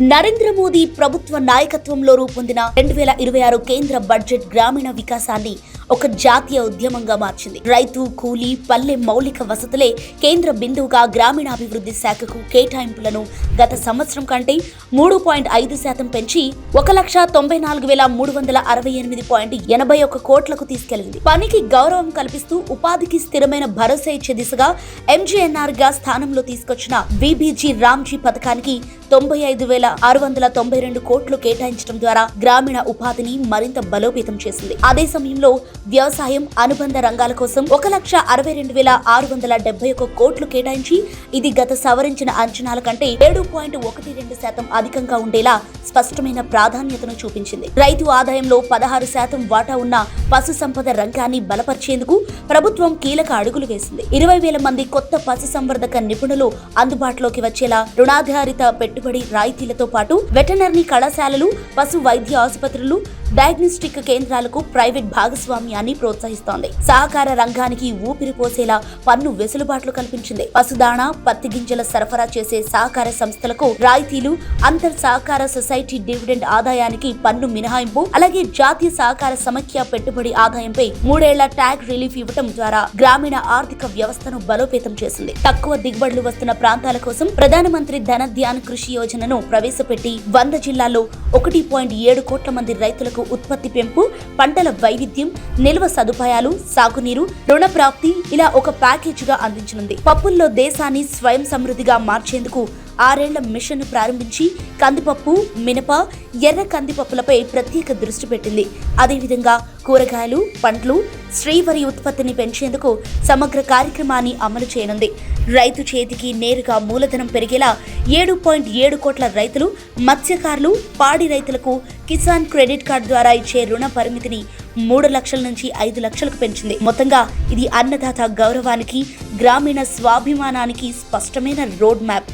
నరేంద్ర మోదీ ప్రభుత్వ నాయకత్వంలో రూపొందిన 2026 కేంద్ర బడ్జెట్ గ్రామీణ వికాసాన్ని ఒక జాతీయ ఉద్యమంగా మార్చింది. రైతు, కూలీ, పల్లె మౌలిక వసతులే కేంద్ర బిందువుగా గ్రామీణాభివృద్ధి శాఖకు కేటాయింపులను గత సంవత్సరం కంటే 3.5% పెంచి 1,94,368.81 కోట్లకు తీసుకెళ్లింది. పనికి గౌరవం కల్పిస్తూ ఉపాధికి స్థిరమైన భరోసా ఇచ్చే దిశగా ఎంజీఎన్ఆర్ గా స్థానంలో తీసుకొచ్చిన బీబీజీ రామ్జీ పథకానికి 95,692 కోట్లు కేటాయించడం ద్వారా గ్రామీణ ఉపాధిని మరింత బలోపేతం చేసింది. అదే సమయంలో వ్యవసాయం, అనుబంధ రంగాల కోసం 1,62,671 కోట్లు కేటాయించి ఇది గత సవరించిన అంచనాల కంటే 7.12% అధికంగా ఉండేలా స్పష్టమైన ప్రాధాన్యతను చూపించింది. రైతు ఆదాయంలో 16% వాటా ఉన్న పశు సంపద రంగాన్ని బలపరిచేందుకు ప్రభుత్వం కీలక అడుగులు వేసింది. 20,000 మంది కొత్త పశు సంవర్ధక నిపుణులు అందుబాటులోకి వచ్చేలా రుణాధారిత పెట్టుబడి రాయితీలతో పాటు వెటర్నరీ కళాశాలలు, పశు వైద్య ఆసుపత్రులు, డయాగ్నోస్టిక్ కేంద్రాలకు ప్రైవేట్ భాగస్వామ్యాన్ని ప్రోత్సహిస్తోంది. సహకార రంగానికి ఊపిరి పోసేలా పన్ను వెసులుబాట్లు కల్పించింది. పశుదాణ, పత్తి గింజల సరఫరా చేసే సహకార సంస్థలకు రాయితీలు, అంతర్ సహకార సొసైటీ డివిడెండ్ ఆదాయానికి పన్ను మినహాయింపు, అలాగే జాతీయ సహకార సమైక్య పెట్టుబడి ఆదాయంపై 3 ఏళ్ల ట్యాక్స్ రిలీఫ్ ఇవ్వడం ద్వారా గ్రామీణ ఆర్థిక వ్యవస్థను బలోపేతం చేసింది. తక్కువ దిగుబడులు వస్తున్న ప్రాంతాల కోసం ప్రధానమంత్రి ధన ధ్యాన్ కృషి యోజనను ప్రవేశపెట్టి 100 జిల్లాల్లో 1.7 కోట్ల మంది రైతులకు ఉత్పత్తి పెంపు, పంటల వైవిధ్యం, నిల్వ సదుపాయాలు, సాగునీరు, రుణ ప్రాప్తి ఇలా ఒక ప్యాకేజీగా అందించనుంది. పప్పుల్లో దేశాన్ని స్వయం సమృద్ధిగా మార్చేందుకు 6 ఏళ్ల మిషన్ ప్రారంభించి కందిపప్పు, మినప, ఎర్ర కందిపప్పులపై ప్రత్యేక దృష్టి పెట్టింది. అదేవిధంగా కూరగాయలు, పండ్లు, శ్రీవరి ఉత్పత్తిని పెంచేందుకు సమగ్ర కార్యక్రమాన్ని అమలు చేయనుంది. రైతు చేతికి నేరుగా మూలధనం పెరిగేలా 7.7 కోట్ల రైతులు, మత్స్యకారులు, పాడి రైతులకు కిసాన్ క్రెడిట్ కార్డు ద్వారా ఇచ్చే రుణ పరిమితిని 3 లక్షల నుంచి 5 లక్షలకు పెంచింది. మొత్తంగా ఇది అన్నదాత గౌరవానికి, గ్రామీణ స్వాభిమానానికి స్పష్టమైన రోడ్ మ్యాప్.